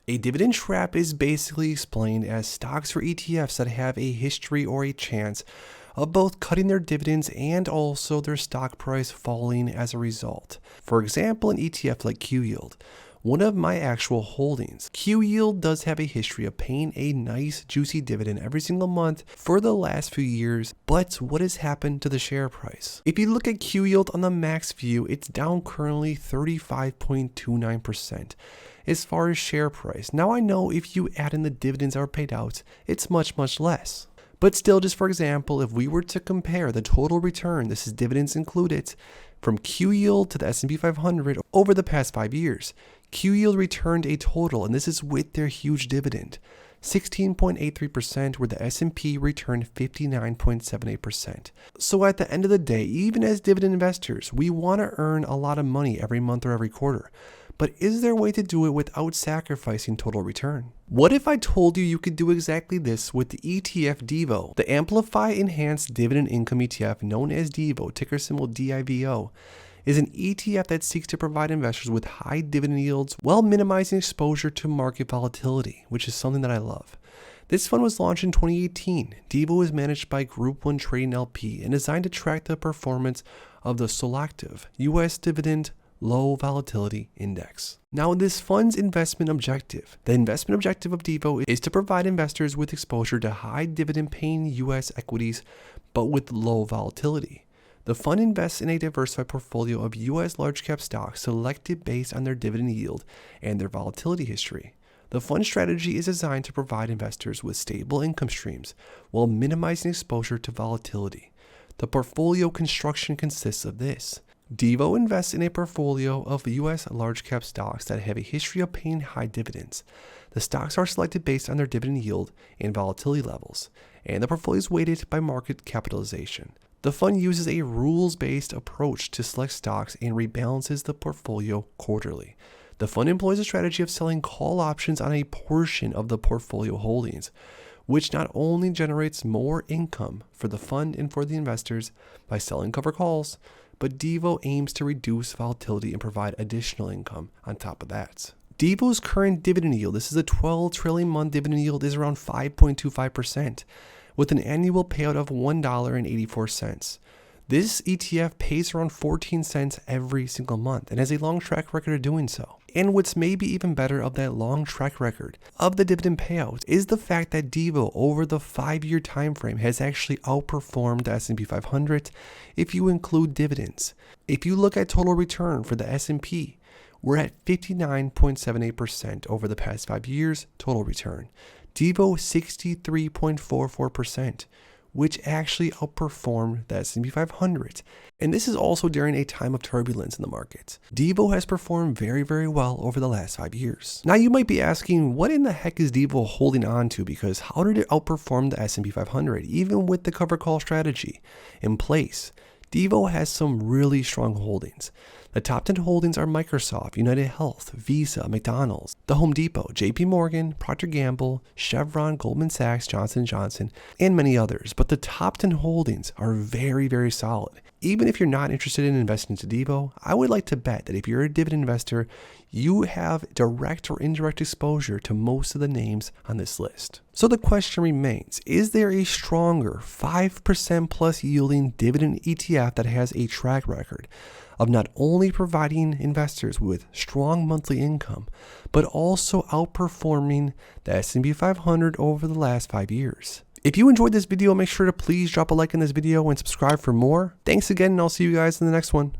A dividend trap is basically explained as stocks or ETFs that have a history or a chance of both cutting their dividends and also their stock price falling as a result. For example, an ETF like Q-Yield, one of my actual holdings. Q-Yield does have a history of paying a nice juicy dividend every single month for the last few years, but what has happened to the share price? If you look at Q-Yield on the max view, it's down currently 35.29%. As far as share price, now I know if you add in the dividends that are paid out, it's much less. But still, just for example, if we were to compare the total return, this is dividends included, from Q-Yield to the S&P 500 over the past 5 years, Q-Yield returned a total, and this is with their huge dividend, 16.83%, where the S&P returned 59.78%. So at the end of the day, even as dividend investors, we want to earn a lot of money every month or every quarter. But is there a way to do it without sacrificing total return? What if I told you could do exactly this with the ETF DIVO? The Amplify Enhanced Dividend Income ETF, known as DIVO, ticker symbol DIVO, is an ETF that seeks to provide investors with high dividend yields while minimizing exposure to market volatility, which is something that I love. This fund was launched in 2018. DIVO is managed by Group 1 Trading LP and designed to track the performance of the selective U.S. dividend low volatility index. Now, this fund's investment objective. The investment objective of DIVO is to provide investors with exposure to high dividend paying U.S. equities, but with low volatility. The fund invests in a diversified portfolio of U.S. large cap stocks selected based on their dividend yield and their volatility history. The fund strategy is designed to provide investors with stable income streams while minimizing exposure to volatility. The portfolio construction consists of this. DIVO invests in a portfolio of U.S. large cap stocks that have a history of paying high dividends. The stocks are selected based on their dividend yield and volatility levels, and the portfolio is weighted by market capitalization. The fund uses a rules-based approach to select stocks and rebalances the portfolio quarterly. The fund employs a strategy of selling call options on a portion of the portfolio holdings, which not only generates more income for the fund and for the investors by selling cover calls, but DIVO aims to reduce volatility and provide additional income on top of that. DIVO's current dividend yield, this is a 12 trailing month dividend yield, is around 5.25%, with an annual payout of $1.84. This ETF pays around 14 cents every single month and has a long track record of doing so. And what's maybe even better of that long track record of the dividend payout is the fact that DIVO over the 5-year time frame has actually outperformed the S&P 500 if you include dividends. If you look at total return for the S&P, we're at 59.78% over the past 5 years total return. DIVO 63.44%. Which actually outperformed the S&P 500. And this is also during a time of turbulence in the market. DIVO has performed very well over the last 5 years. Now you might be asking, what in the heck is DIVO holding on to? Because how did it outperform the S&P 500, even with the cover call strategy in place? DIVO has some really strong holdings. The top 10 holdings are Microsoft, United Health, Visa, McDonald's, The Home Depot, JP Morgan, Procter & Gamble, Chevron, Goldman Sachs, Johnson & Johnson, and many others. But the top 10 holdings are very solid. Even if you're not interested in investing into DIVO, I would like to bet that if you're a dividend investor, you have direct or indirect exposure to most of the names on this list. So the question remains, is there a stronger 5% plus yielding dividend ETF that has a track record of not only providing investors with strong monthly income, but also outperforming the S&P 500 over the last 5 years? If you enjoyed this video, make sure to please drop a like in this video and subscribe for more. Thanks again, and I'll see you guys in the next one.